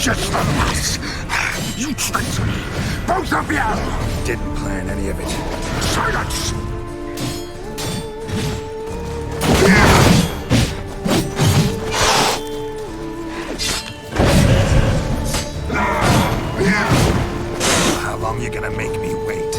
just the mess. You tricked me. Both of you. Didn't plan any of it. Silence. How long you gonna make me wait?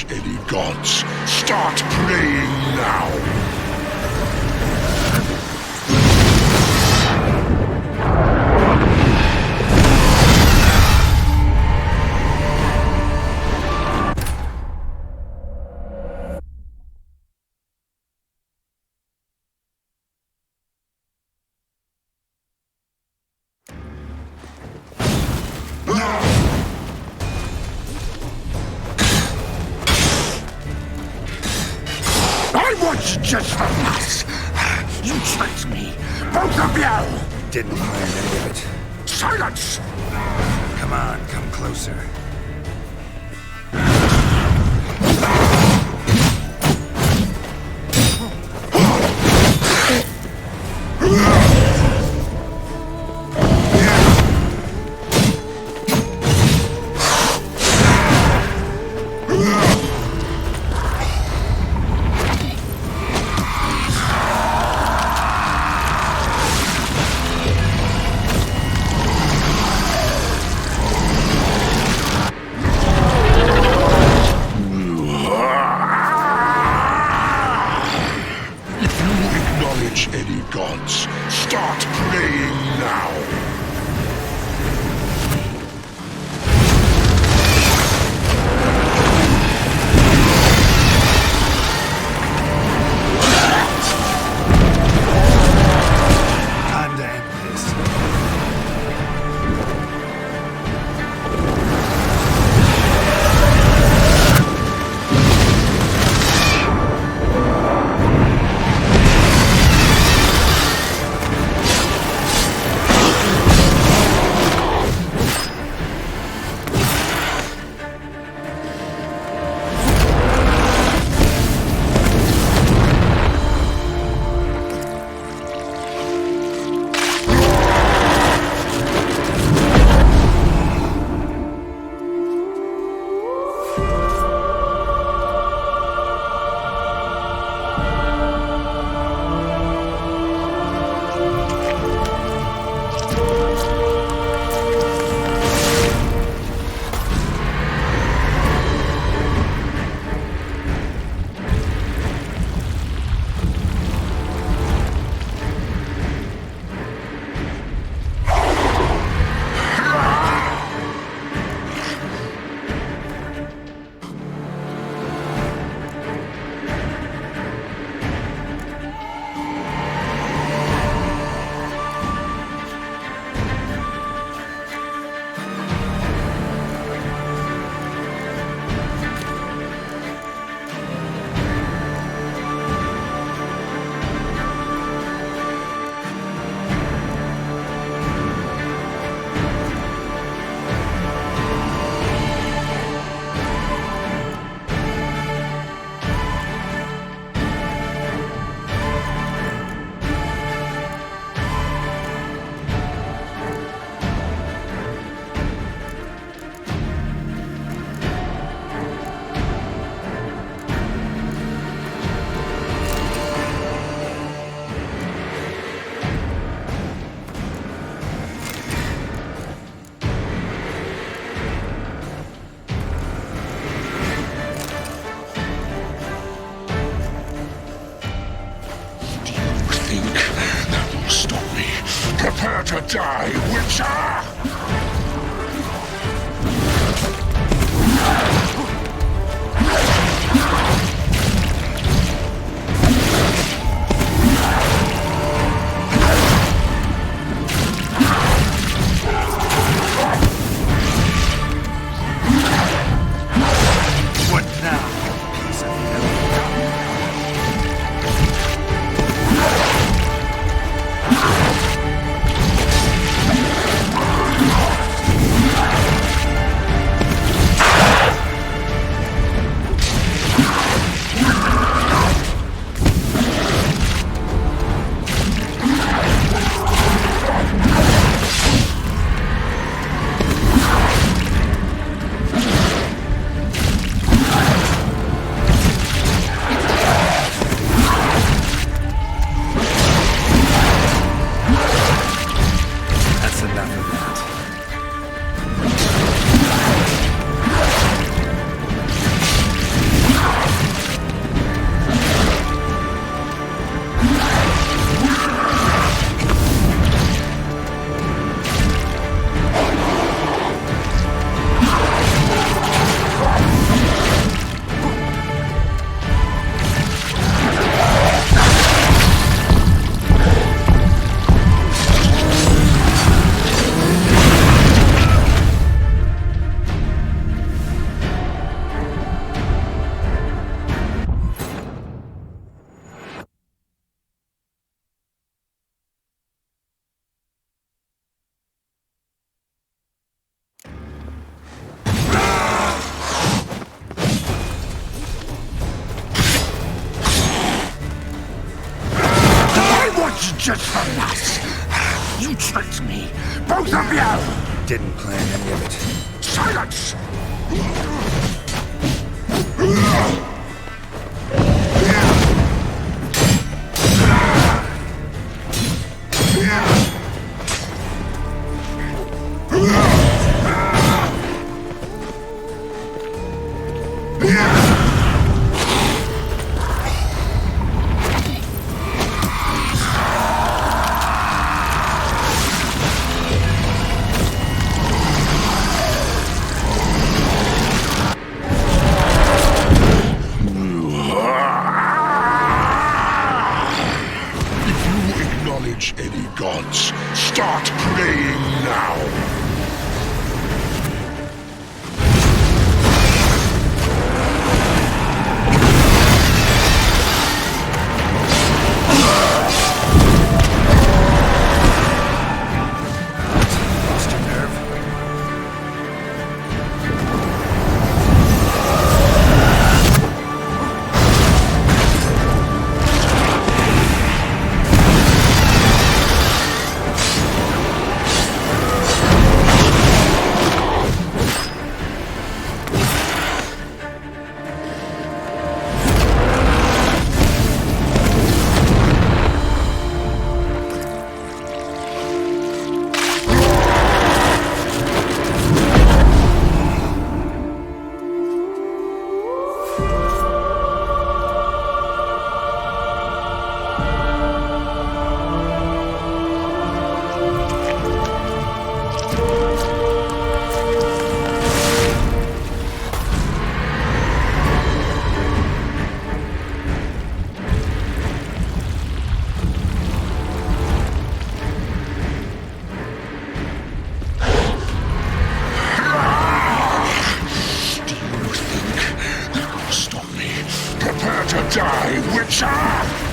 Any gods, start praying now! Just the mess. You tricked me. Both of you. Didn't plan any of it. Silence. Come on, come closer. Any gods, start praying now! Time to end this. Prepare to die, Witcher! creatures from us! You tricked me! Both of you! Didn't plan any of it. Silence! Any gods, start praying now! Lost your nerve? Die, Witcher!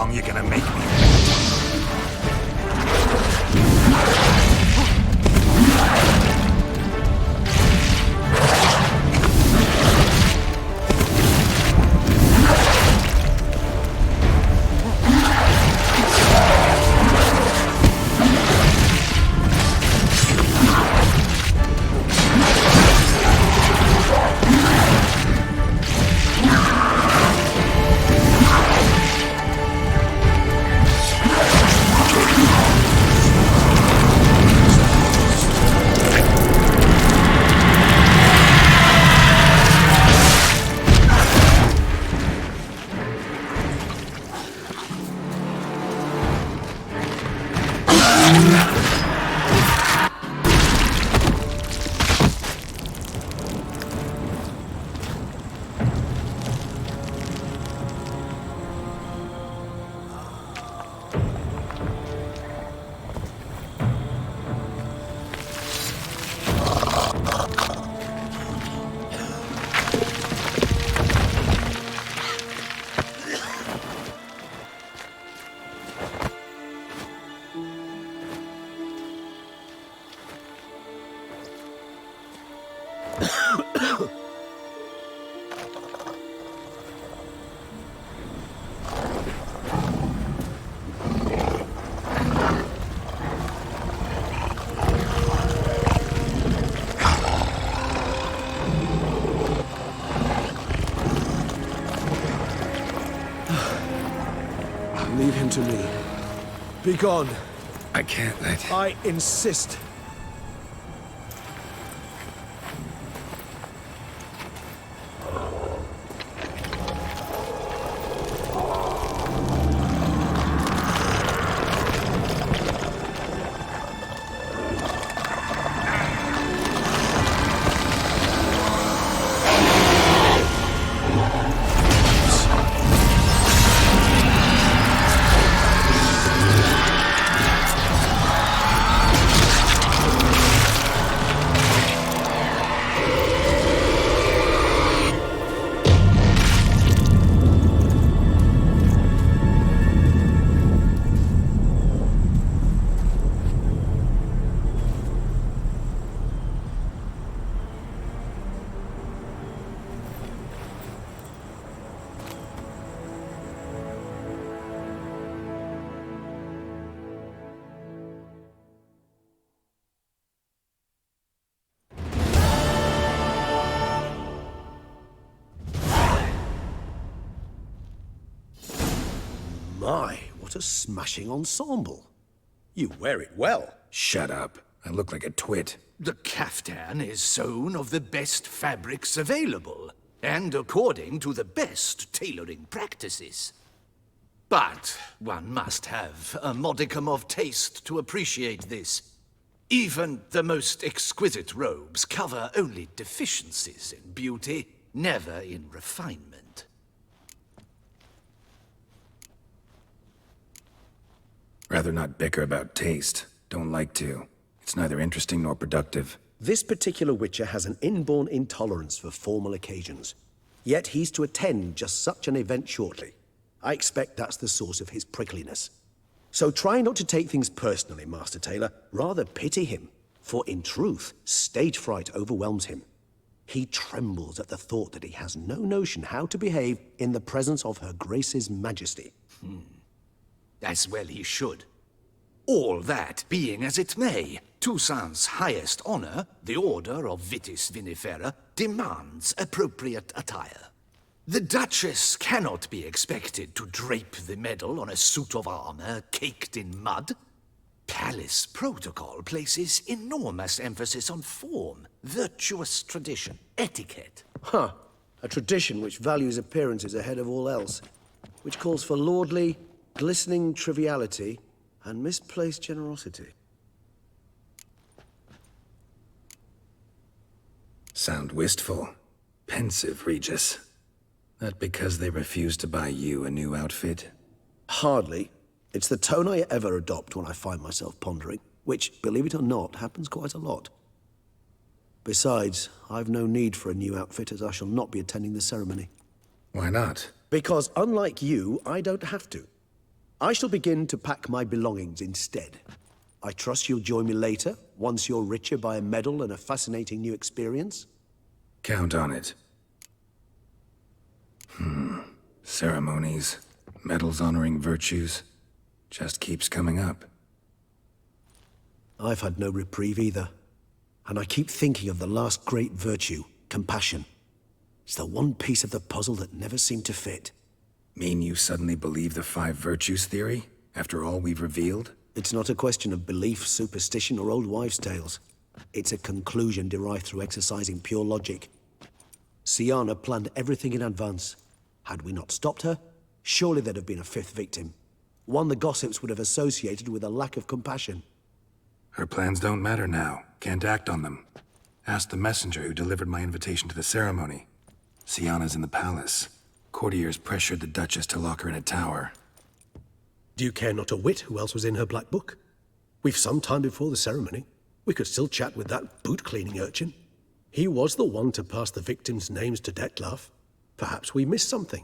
long you gonna make me? Leave him to me. Be gone. I can't let... I insist. My, what a smashing ensemble. You wear it well. Shut up. I look like a twit. The caftan is sewn of the best fabrics available, and according to the best tailoring practices. But one must have a modicum of taste to appreciate this. Even the most exquisite robes cover only deficiencies in beauty, never in refinement. Rather not bicker about taste. Don't like to. It's neither interesting nor productive. This particular Witcher has an inborn intolerance for formal occasions. Yet he's to attend just such an event shortly. I expect that's the source of his prickliness. So try not to take things personally, Master Taylor. Rather pity him. For in truth, stage fright overwhelms him. He trembles at the thought that he has no notion how to behave in the presence of Her Grace's Majesty. As well he should. All that being as it may, Toussaint's highest honor, the Order of Vitis Vinifera, demands appropriate attire. The Duchess cannot be expected to drape the medal on a suit of armor caked in mud. Palace protocol places enormous emphasis on form, virtuous tradition, etiquette. Huh. A tradition which values appearances ahead of all else. Which calls for lordly, glistening triviality and misplaced generosity. Sound wistful. Pensive, Regis. That because they refuse to buy you a new outfit? Hardly. It's the tone I ever adopt when I find myself pondering, which, believe it or not, happens quite a lot. Besides, I've no need for a new outfit as I shall not be attending the ceremony. Why not? Because unlike you, I don't have to. I shall begin to pack my belongings instead. I trust you'll join me later, once you're richer by a medal and a fascinating new experience? Count on it. Ceremonies, medals honoring virtues, just keeps coming up. I've had no reprieve either. And I keep thinking of the last great virtue, compassion. It's the one piece of the puzzle that never seemed to fit. Mean you suddenly believe the 5 virtues theory, after all we've revealed? It's not a question of belief, superstition, or old wives' tales. It's a conclusion derived through exercising pure logic. Siana planned everything in advance. Had we not stopped her, surely there'd have been a 5th victim. One the gossips would have associated with a lack of compassion. Her plans don't matter now. Can't act on them. Ask the messenger who delivered my invitation to the ceremony. Siana's in the palace. Courtiers pressured the Duchess to lock her in a tower. Do you care not a whit who else was in her black book? We've some time before the ceremony. We could still chat with that boot-cleaning urchin. He was the one to pass the victims' names to Detlaff. Perhaps we missed something.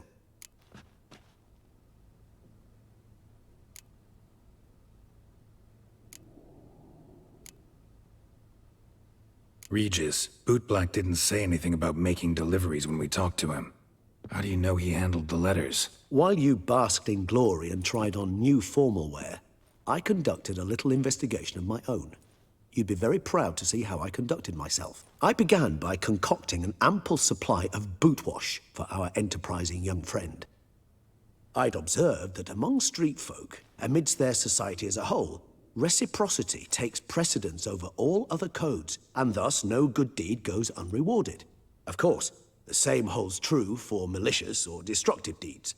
Regis, Bootblack didn't say anything about making deliveries when we talked to him. How do you know he handled the letters? While you basked in glory and tried on new formal wear, I conducted a little investigation of my own. You'd be very proud to see how I conducted myself. I began by concocting an ample supply of boot wash for our enterprising young friend. I'd observed that among street folk, amidst their society as a whole, reciprocity takes precedence over all other codes, and thus no good deed goes unrewarded. Of course, the same holds true for malicious or destructive deeds.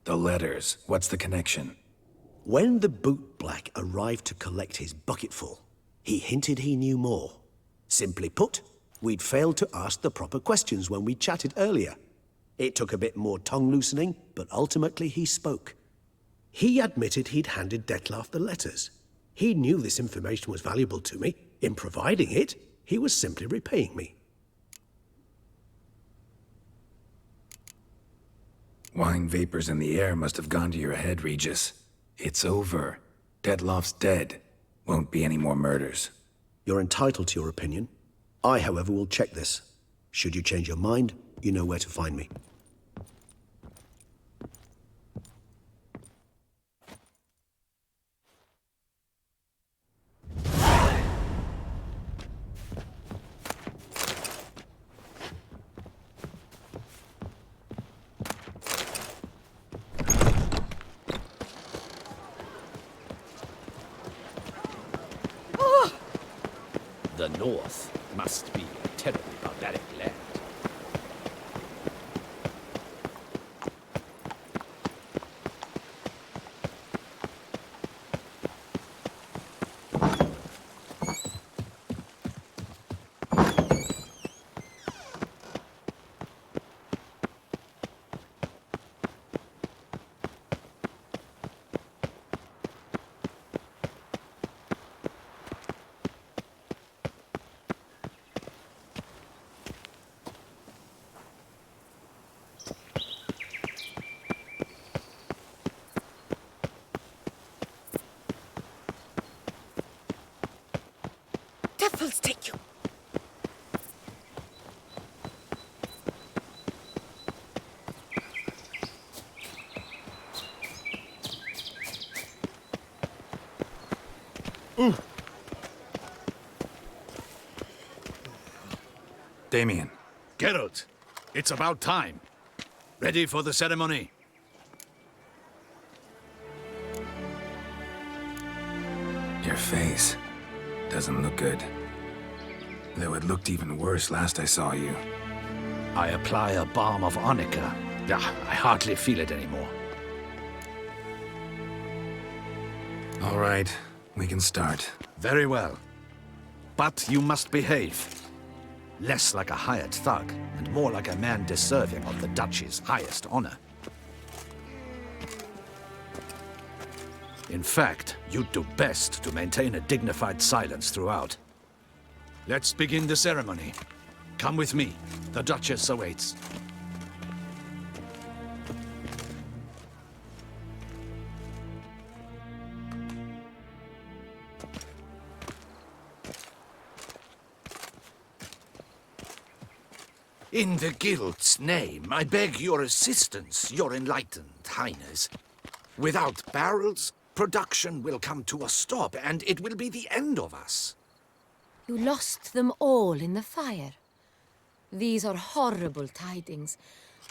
The letters. What's the connection? When the bootblack arrived to collect his bucketful, he hinted he knew more. Simply put, we'd failed to ask the proper questions when we chatted earlier. It took a bit more tongue-loosening, but ultimately he spoke. He admitted he'd handed Detlaff the letters. He knew this information was valuable to me. In providing it, he was simply repaying me. Wine vapors in the air must have gone to your head, Regis. It's over. Detlaff's dead. Won't be any more murders. You're entitled to your opinion. I, however, will check this. Should you change your mind, you know where to find me. The North must be a terribly barbaric land. Devils take you. Damien. Geralt, it's about time. Ready for the ceremony? Your face doesn't look good. Though it looked even worse last I saw you. I apply a balm of arnica. I hardly feel it anymore. All right, we can start. Very well. But you must behave. Less like a hired thug, and more like a man deserving of the Duchy's highest honor. In fact, you'd do best to maintain a dignified silence throughout. Let's begin the ceremony. Come with me. The Duchess awaits. In the Guild's name, I beg your assistance, your enlightened highness. Without barrels, production will come to a stop, and it will be the end of us. You lost them all in the fire. These are horrible tidings.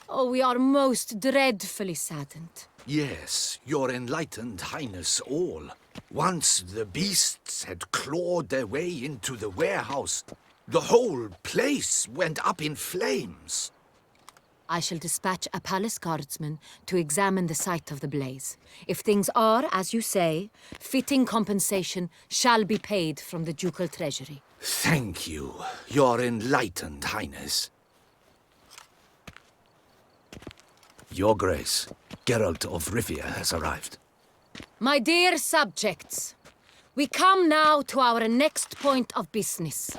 Oh, we are most dreadfully saddened. Yes, your enlightened highness all. Once the beasts had clawed their way into the warehouse, the whole place went up in flames. I shall dispatch a palace guardsman to examine the site of the blaze. If things are, as you say, fitting compensation shall be paid from the ducal treasury. Thank you, your enlightened highness. Your Grace, Geralt of Rivia has arrived. My dear subjects, we come now to our next point of business.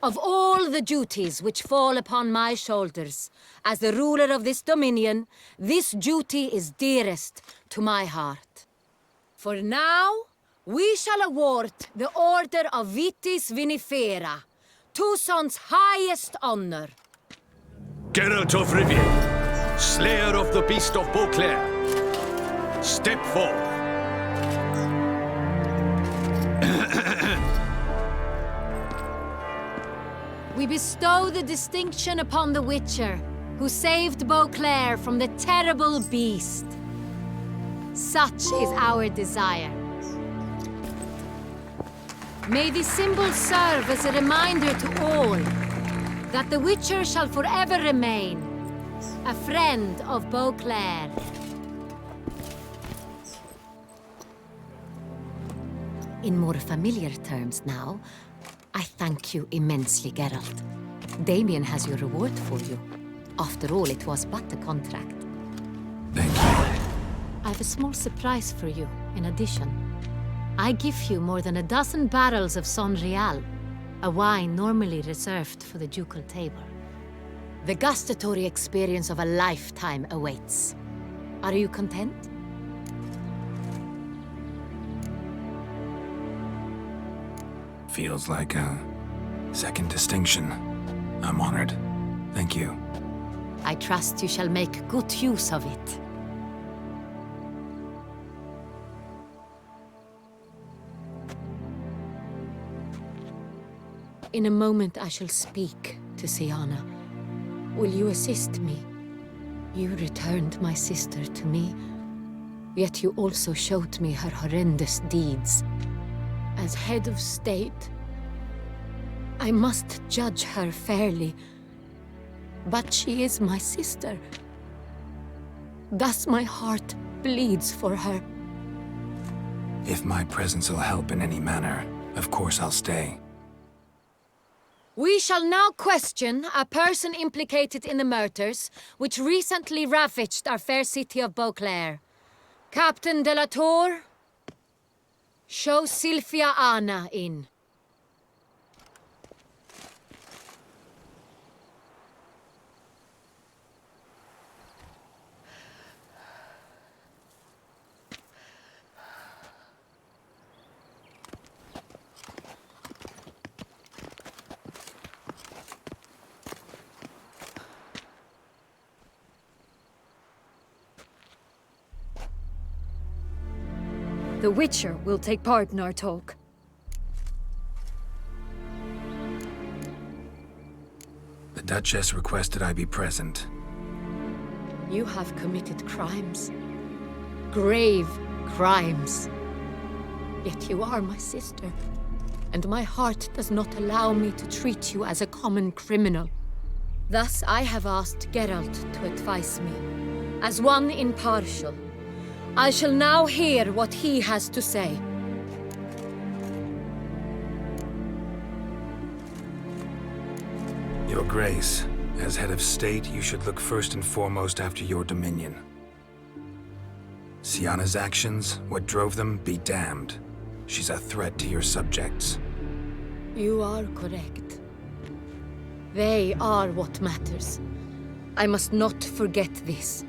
Of all the duties which fall upon my shoulders, as the ruler of this dominion, this duty is dearest to my heart. For now, we shall award the Order of Vitis Vinifera, Tucson's highest honor. Geralt of Rivia, slayer of the beast of Beauclair, step forth. We bestow the distinction upon the Witcher, who saved Beauclair from the terrible beast. Such is our desire. May this symbol serve as a reminder to all that the Witcher shall forever remain a friend of Beauclair. In more familiar terms now, I thank you immensely, Geralt. Damien has your reward for you. After all, it was but a contract. Thank you. I have a small surprise for you, in addition. I give you more than a dozen barrels of Son Real, a wine normally reserved for the ducal table. The gustatory experience of a lifetime awaits. Are you content? Feels like a second distinction. I'm honored. Thank you. I trust you shall make good use of it. In a moment I shall speak to Siana. Will you assist me? You returned my sister to me, yet you also showed me her horrendous deeds. As head of state, I must judge her fairly. But she is my sister. Thus my heart bleeds for her. If my presence will help in any manner, of course I'll stay. We shall now question a person implicated in the murders which recently ravaged our fair city of Beauclair. Captain de la Tour, show Sylvia Anna in. The Witcher will take part in our talk. The Duchess requested I be present. You have committed crimes. Grave crimes. Yet you are my sister, and my heart does not allow me to treat you as a common criminal. Thus I have asked Geralt to advise me, as one impartial. I shall now hear what he has to say. Your Grace, as head of state, you should look first and foremost after your dominion. Siana's actions, what drove them, be damned. She's a threat to your subjects. You are correct. They are what matters. I must not forget this.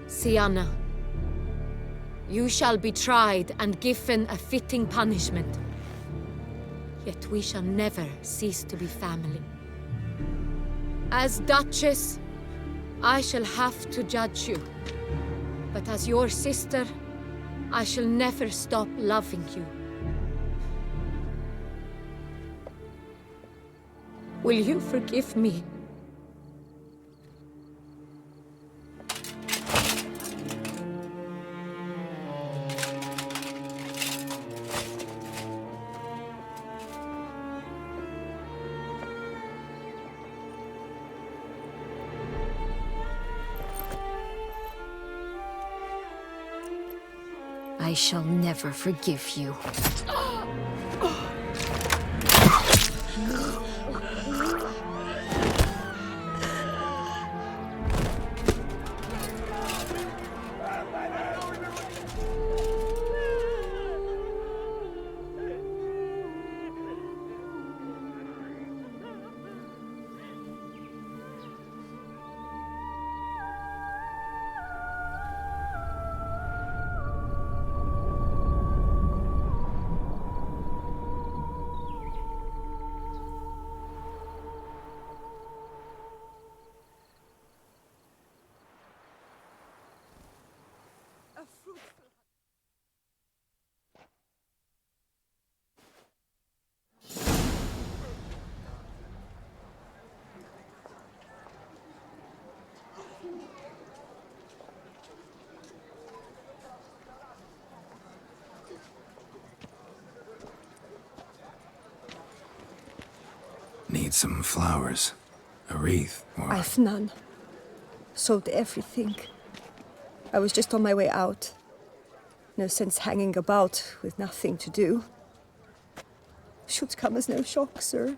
Siana, you shall be tried and given a fitting punishment. Yet we shall never cease to be family. As Duchess, I shall have to judge you. But as your sister, I shall never stop loving you. Will you forgive me? I shall never forgive you. Need some flowers. A wreath, or... I've none. Sold everything. I was just on my way out. No sense hanging about with nothing to do. Should come as no shock, sir.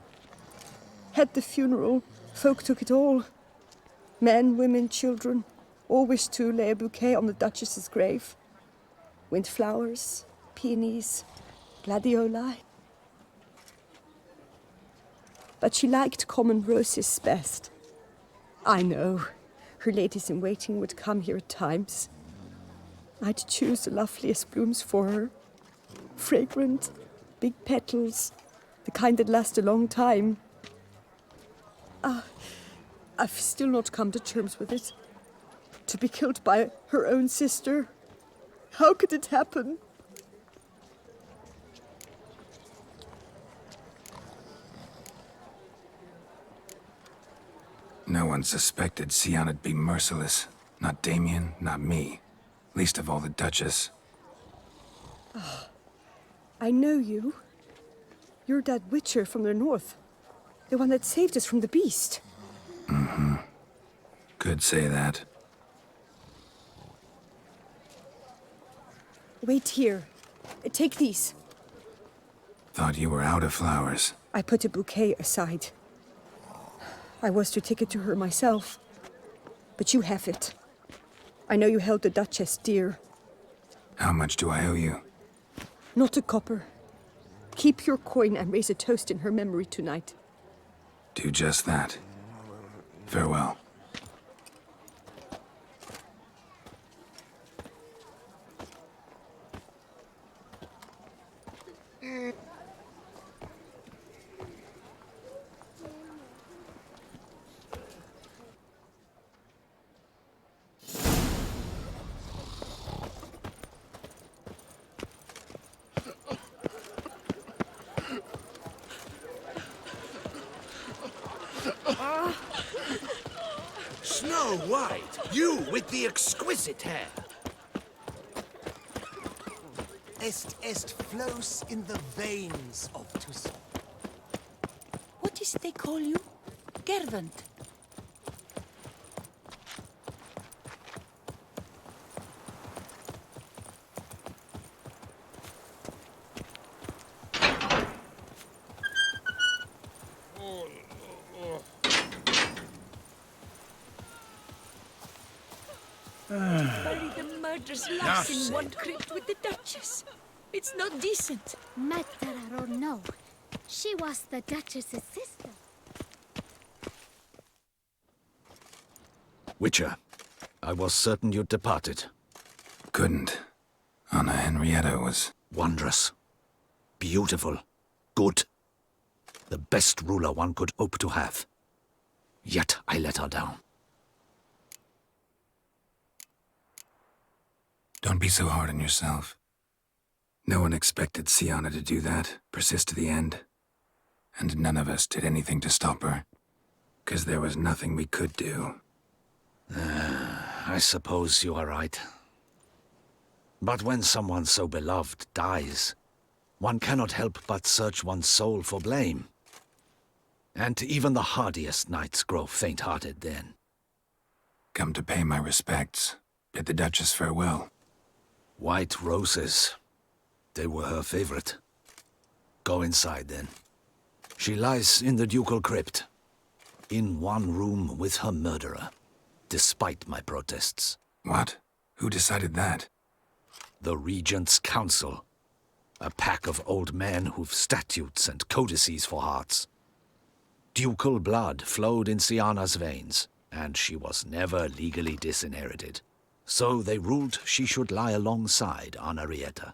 Had the funeral. Folk took it all. Men, women, children. All wished to lay a bouquet on the Duchess's grave. Windflowers, peonies, gladioli. But she liked common roses best. I know. Her ladies-in-waiting would come here at times. I'd choose the loveliest blooms for her. Fragrant, big petals, the kind that last a long time. I've still not come to terms with it. To be killed by her own sister. How could it happen? No one suspected Sianna'd be merciless. Not Damien, not me. Least of all the Duchess. I know you. You're that witcher from the north. The one that saved us from the beast. Mm-hmm. Could say that. Wait here. Take these. Thought you were out of flowers. I put a bouquet aside. I was to take it to her myself. But you have it. I know you held the Duchess dear. How much do I owe you? Not a copper. Keep your coin and raise a toast in her memory tonight. Do just that. Farewell. Snow White, you with the exquisite hair. Est flows in the veins of Toussaint. What is they call you? Gervant. Bury the murderous lass in one crypt with the Duchess. It's not decent. Matter or no, she was the Duchess's sister. Witcher, I was certain you'd departed. Couldn't. Anna Henrietta was... Wondrous. Beautiful. Good. The best ruler one could hope to have. Yet I let her down. Don't be so hard on yourself. No one expected Sienna to do that, persist to the end. And none of us did anything to stop her. 'Cause there was nothing we could do. I suppose you are right. But when someone so beloved dies, one cannot help but search one's soul for blame. And even the hardiest knights grow faint-hearted then. Come to pay my respects. Bid the Duchess farewell. White roses. They were her favorite. Go inside then. She lies in the ducal crypt. In one room with her murderer. Despite my protests. What? Who decided that? The Regent's Council. A pack of old men who've statutes and codices for hearts. Ducal blood flowed in Sienna's veins, and she was never legally disinherited. So they ruled she should lie alongside Henrietta.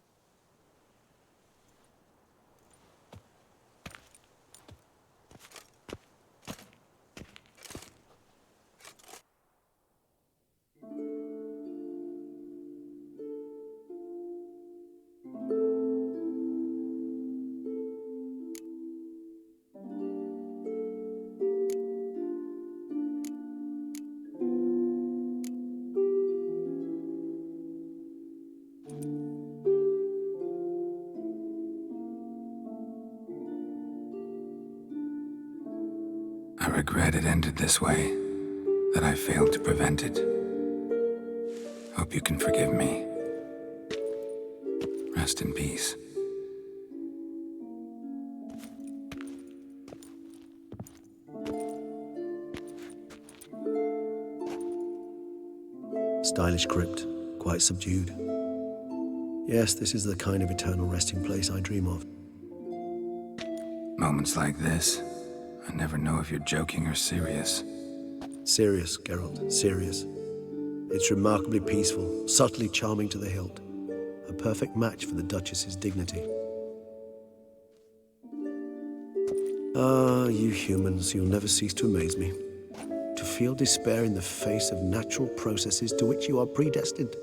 I regret it ended this way, that I failed to prevent it. Hope you can forgive me. Rest in peace. Stylish crypt, quite subdued. Yes, this is the kind of eternal resting place I dream of. Moments like this, I never know if you're joking or serious. Serious, Geralt, serious. It's remarkably peaceful, subtly charming to the hilt. A perfect match for the Duchess's dignity. Ah, you humans, you'll never cease to amaze me. To feel despair in the face of natural processes to which you are predestined.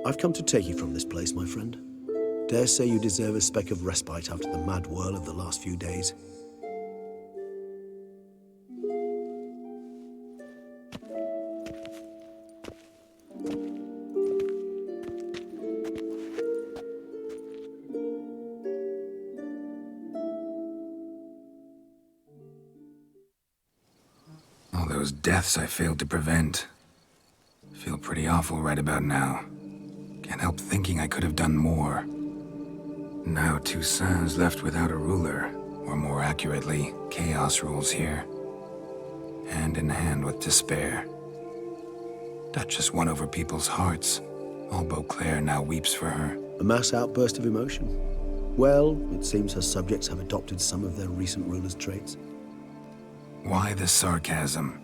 I've come to take you from this place, my friend. Dare say you deserve a speck of respite after the mad whirl of the last few days. All those deaths I failed to prevent. Feel pretty awful right about now. Can't help thinking I could have done more. Now Toussaint's left without a ruler, or more accurately, chaos rules here. Hand in hand with despair. Duchess won over people's hearts. All Beauclair now weeps for her. A mass outburst of emotion. Well, it seems her subjects have adopted some of their recent ruler's traits. Why the sarcasm?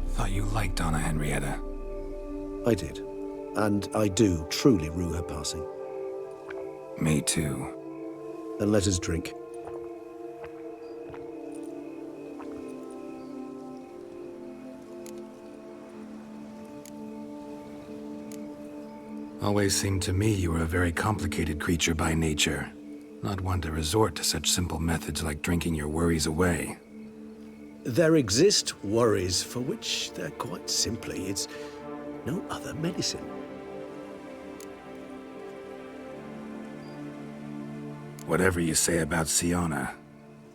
Thought you liked Donna Henrietta. I did. And I do truly rue her passing. Me too. Then let us drink. Always seemed to me you were a very complicated creature by nature. Not one to resort to such simple methods like drinking your worries away. There exist worries for which they're quite simply, it's no other medicine. Whatever you say about Sienna,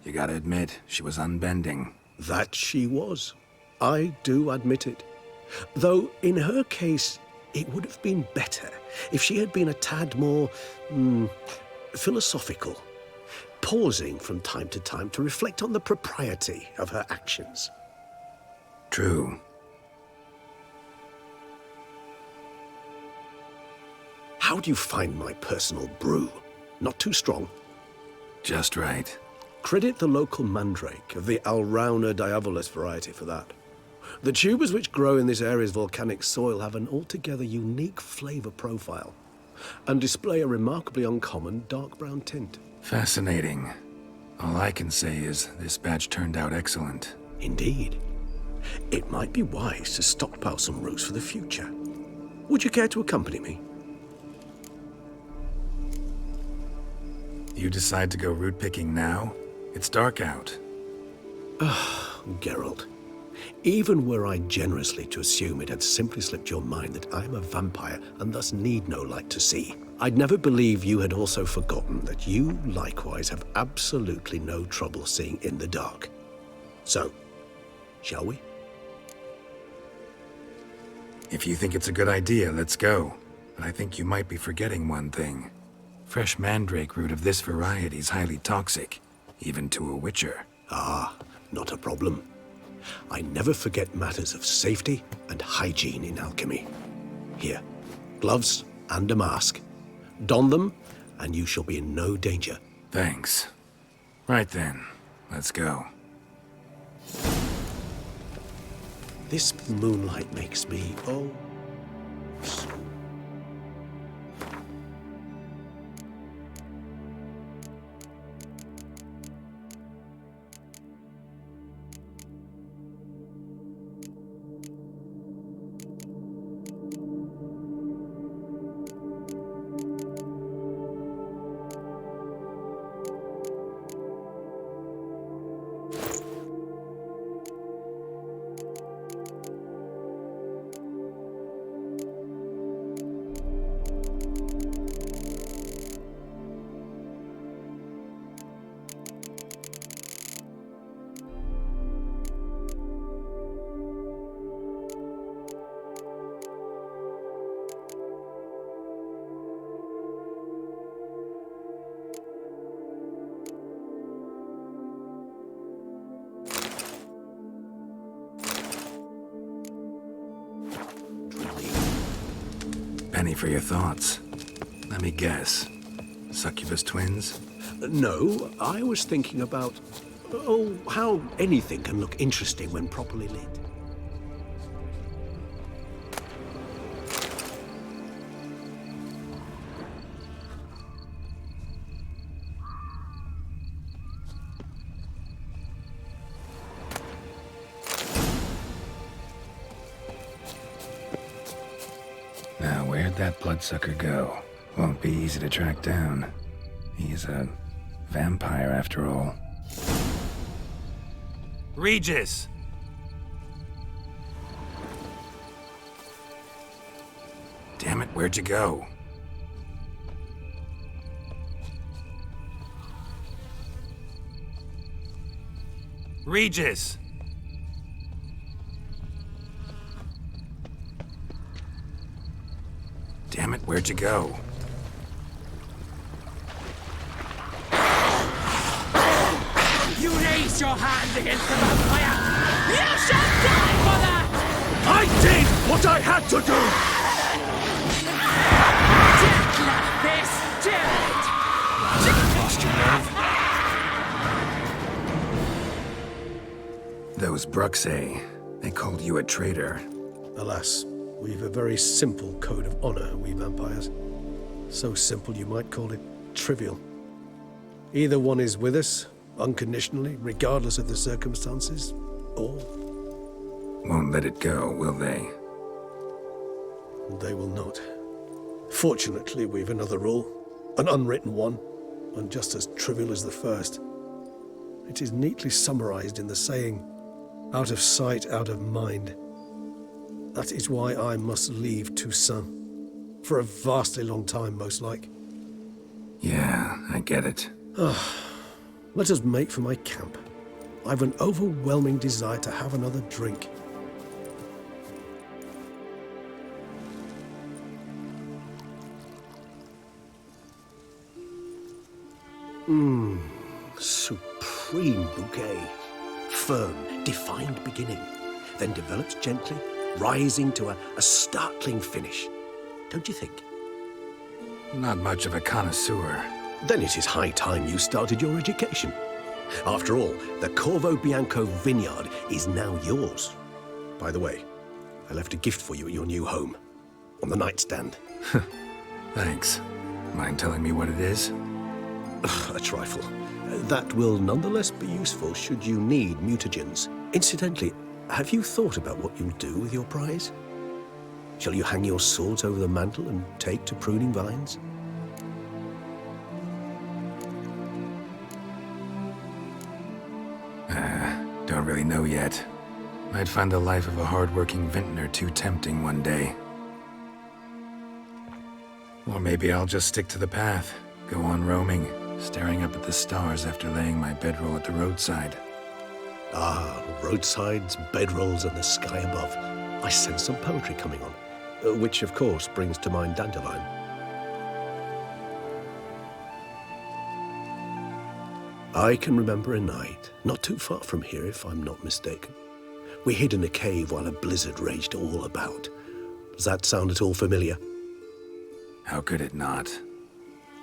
you gotta admit, she was unbending. That she was. I do admit it. Though, in her case, it would have been better if she had been a tad more, philosophical, pausing from time to time to reflect on the propriety of her actions. True. How do you find my personal brew? Not too strong? Just right. Credit the local mandrake of the Alrauna diabolus variety for that. The tubers which grow in this area's volcanic soil have an altogether unique flavor profile and display a remarkably uncommon dark brown tint. Fascinating. All I can say is this batch turned out excellent. Indeed. It might be wise to stockpile some roots for the future. Would you care to accompany me? You decide to go root picking now? It's dark out. Geralt, even were I generously to assume it had simply slipped your mind that I am a vampire and thus need no light to see, I'd never believe you had also forgotten that you likewise have absolutely no trouble seeing in the dark. So, shall we? If you think it's a good idea, let's go. But I think you might be forgetting one thing. Fresh mandrake root of this variety is highly toxic, even to a witcher. Ah, not a problem. I never forget matters of safety and hygiene in alchemy. Here, gloves and a mask. Don them, and you shall be in no danger. Thanks. Right then, let's go. This moonlight makes me, oh, so Penny for your thoughts. Let me guess. Succubus twins? No, I was thinking about, oh, how anything can look interesting when properly lit. Now, where'd that bloodsucker go? Won't be easy to track down. He's a vampire after all. Regis! Damn it, where'd you go? Regis! Damn it, where'd you go? You raise your hand against the vampire! You shall die for that! I did what I had to do! Detlaff is dead! Those Bruxay, they called you a traitor. Alas, we've a very simple code of honor, we vampires. So simple you might call it trivial. Either one is with us, unconditionally, regardless of the circumstances, or Won't let it go, will they? they will not. Fortunately, we've another rule, an unwritten one, and just as trivial as the first. It is neatly summarized in the saying, out of sight, out of mind. That is why I must leave Toussaint. For a vastly long time, most like. Yeah, I get it. Let us make for my camp. I've an overwhelming desire to have another drink. Supreme bouquet. Firm, defined beginning, then develops gently, rising to a startling finish. Don't you think? Not much of a connoisseur. Then it is high time you started your education. After all, the Corvo Bianco vineyard is now yours. By the way, I left a gift for you at your new home, on the nightstand. Thanks. Mind telling me what it is? A trifle. That will nonetheless be useful should you need mutagens. Incidentally, have you thought about what you'll do with your prize? Shall you hang your swords over the mantle and take to pruning vines? Don't really know yet. Might find the life of a hard-working vintner too tempting one day. Or maybe I'll just stick to the path, go on roaming, staring up at the stars after laying my bedroll at the roadside. Ah, roadsides, bedrolls, and the sky above. I sense some poetry coming on, which of course brings to mind Dandelion. I can remember a night, not too far from here if I'm not mistaken. We hid in a cave while a blizzard raged all about. Does that sound at all familiar? How could it not?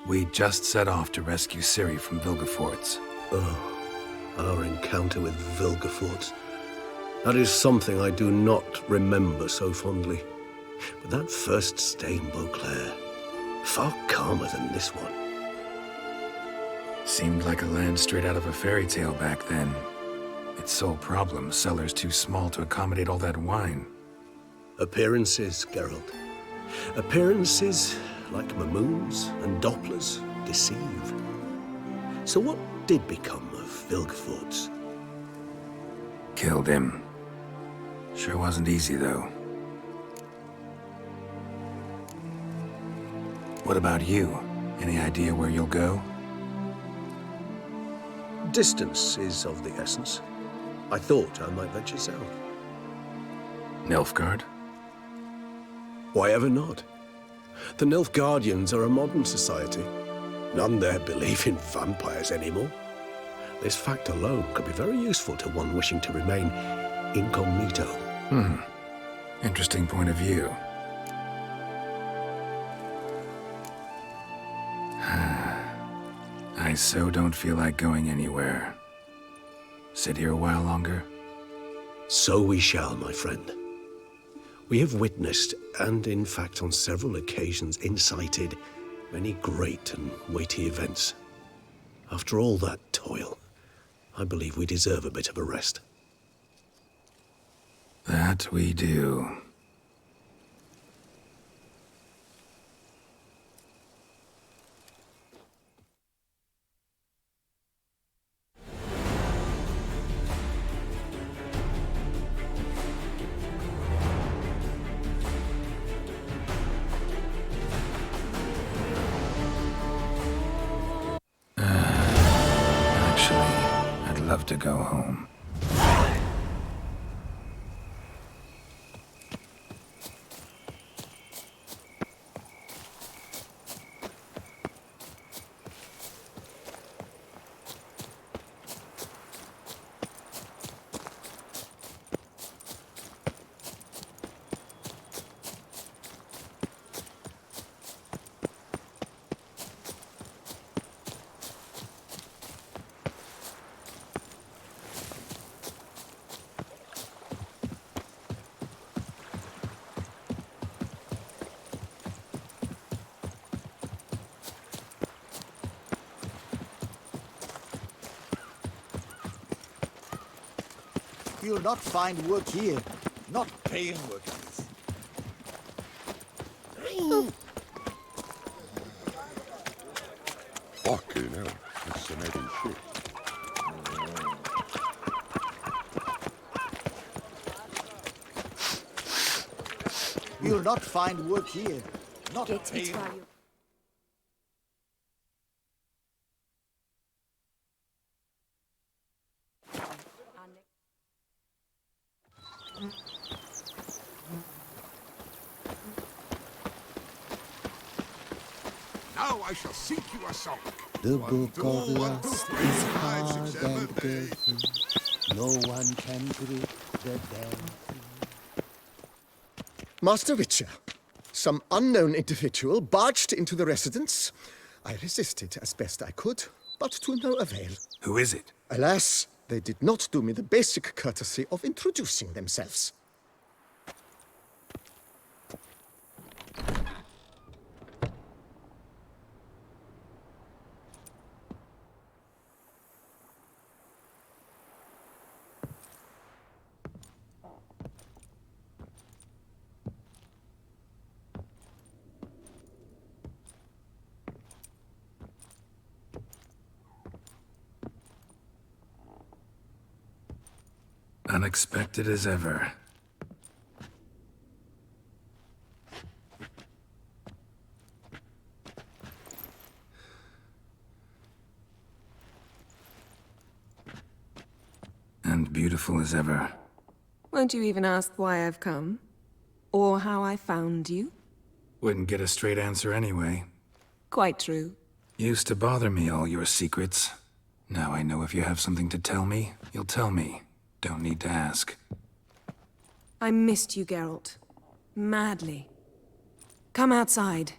We just set off to rescue Ciri from Vilgefortz. Oh, our encounter with Vilgefortz. That is something I do not remember so fondly. But that first stay in Beauclair, far calmer than this one. Seemed like a land straight out of a fairy tale back then. Its sole problem, cellars too small to accommodate all that wine. Appearances, Geralt. Appearances, like Mamoons and Dopplers, deceive. So what did become of Vilgefortz? Killed him. Sure wasn't easy, though. What about you? Any idea where you'll go? Distance is of the essence. I thought I might venture south. Nilfgaard? Why ever not? The Nilfgaardians are a modern society. None there believe in vampires anymore. This fact alone could be very useful to one wishing to remain incognito. Interesting point of view. I so don't feel like going anywhere. Sit here a while longer? So we shall, my friend. We have witnessed, and in fact on several occasions incited, many great and weighty events. After all that toil, I believe we deserve a bit of a rest. That we do. Love to go home. You'll not find work here. Not paying workers. Fucking hell, that's some heavy shit. You'll not find work here. Not paying. Now I shall sink you a song. The book of lust is hard and dirty. No one can grip the damn. Master Witcher, some unknown individual barged into the residence. I resisted as best I could, but to no avail. Who is it? Alas, they did not do me the basic courtesy of introducing themselves. Unexpected as ever. And beautiful as ever. Won't you even ask why I've come? Or how I found you? Wouldn't get a straight answer anyway. Quite true. Used to bother me, all your secrets. Now I know if you have something to tell me, you'll tell me. Don't need to ask. I missed you, Geralt. Madly. Come outside.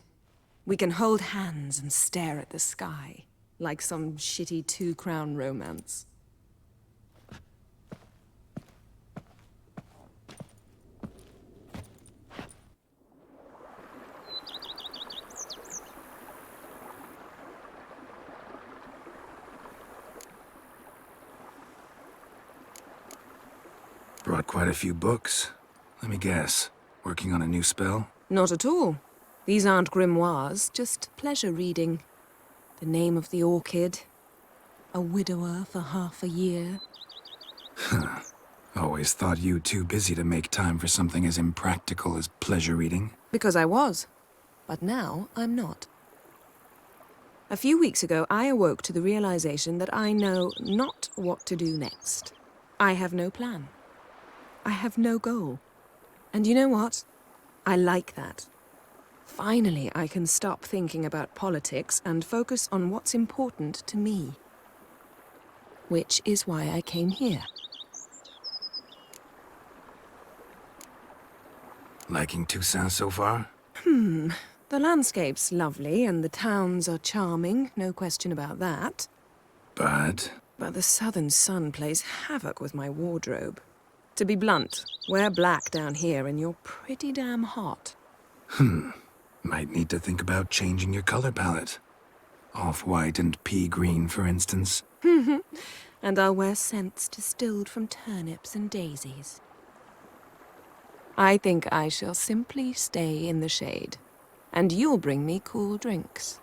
We can hold hands and stare at the sky, like some shitty two-crown romance. Brought quite a few books. Let me guess. Working on a new spell? Not at all. These aren't grimoires, just pleasure reading. The Name of the Orchid. A widower for half a year. Huh. Always thought you too busy to make time for something as impractical as pleasure reading. Because I was. But now I'm not. A few weeks ago, I awoke to the realization that I know not what to do next. I have no plan. I have no goal. And you know what? I like that. Finally, I can stop thinking about politics and focus on what's important to me. Which is why I came here. Liking Toussaint so far? The landscape's lovely and the towns are charming, no question about that. But the southern sun plays havoc with my wardrobe. To be blunt, wear black down here and you're pretty damn hot. Might need to think about changing your color palette. Off-white and pea green, for instance. And I'll wear scents distilled from turnips and daisies. I think I shall simply stay in the shade. And you'll bring me cool drinks.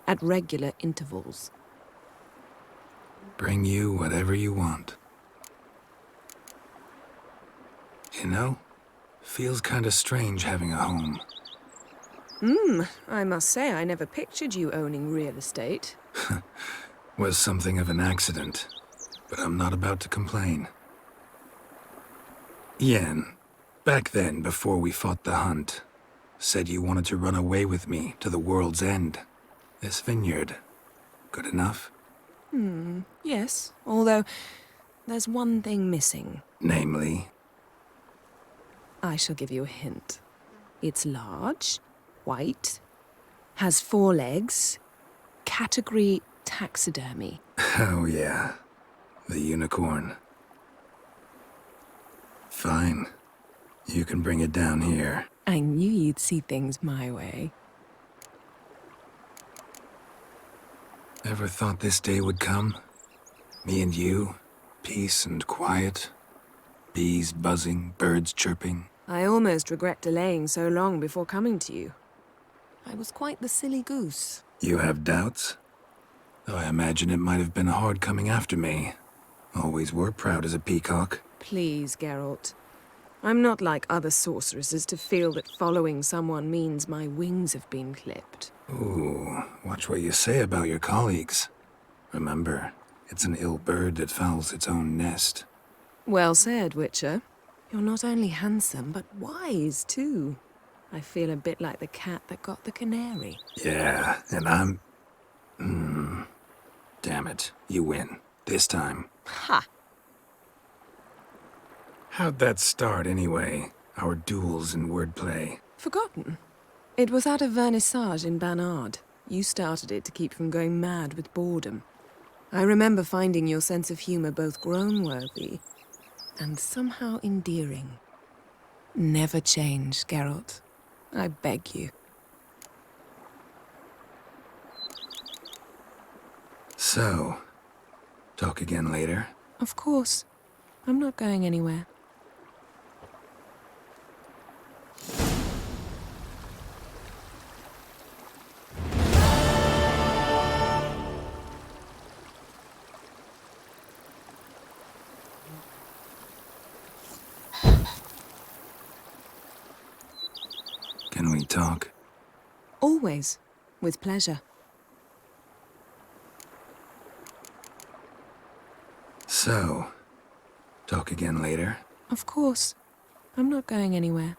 At regular intervals. Bring you whatever you want. You know, feels kinda strange having a home. I must say I never pictured you owning real estate. Was something of an accident, but I'm not about to complain. Yen, back then, before we fought the hunt, said you wanted to run away with me to the world's end. This vineyard, good enough? Yes, although there's one thing missing. Namely? I shall give you a hint. It's large, white, has 4 legs, category taxidermy. Oh yeah, the unicorn. Fine. You can bring it down here. I knew you'd see things my way. Ever thought this day would come? Me and you, peace and quiet. Bees buzzing, birds chirping. I almost regret delaying so long before coming to you. I was quite the silly goose. You have doubts? Though I imagine it might have been hard coming after me. Always were proud as a peacock. Please, Geralt. I'm not like other sorceresses to feel that following someone means my wings have been clipped. Ooh, watch what you say about your colleagues. Remember, it's an ill bird that fouls its own nest. Well said, Witcher. You're not only handsome, but wise, too. I feel a bit like the cat that got the canary. Yeah, and I'm... Damn it, you win. This time. Ha! How'd that start, anyway? Our duels in wordplay. Forgotten. It was at a vernissage in Banard. You started it to keep from going mad with boredom. I remember finding your sense of humor both groan-worthy and somehow endearing. Never change, Geralt. I beg you. So, talk again later? Of course. I'm not going anywhere. me talk? Always. With pleasure. So, talk again later? Of course. I'm not going anywhere.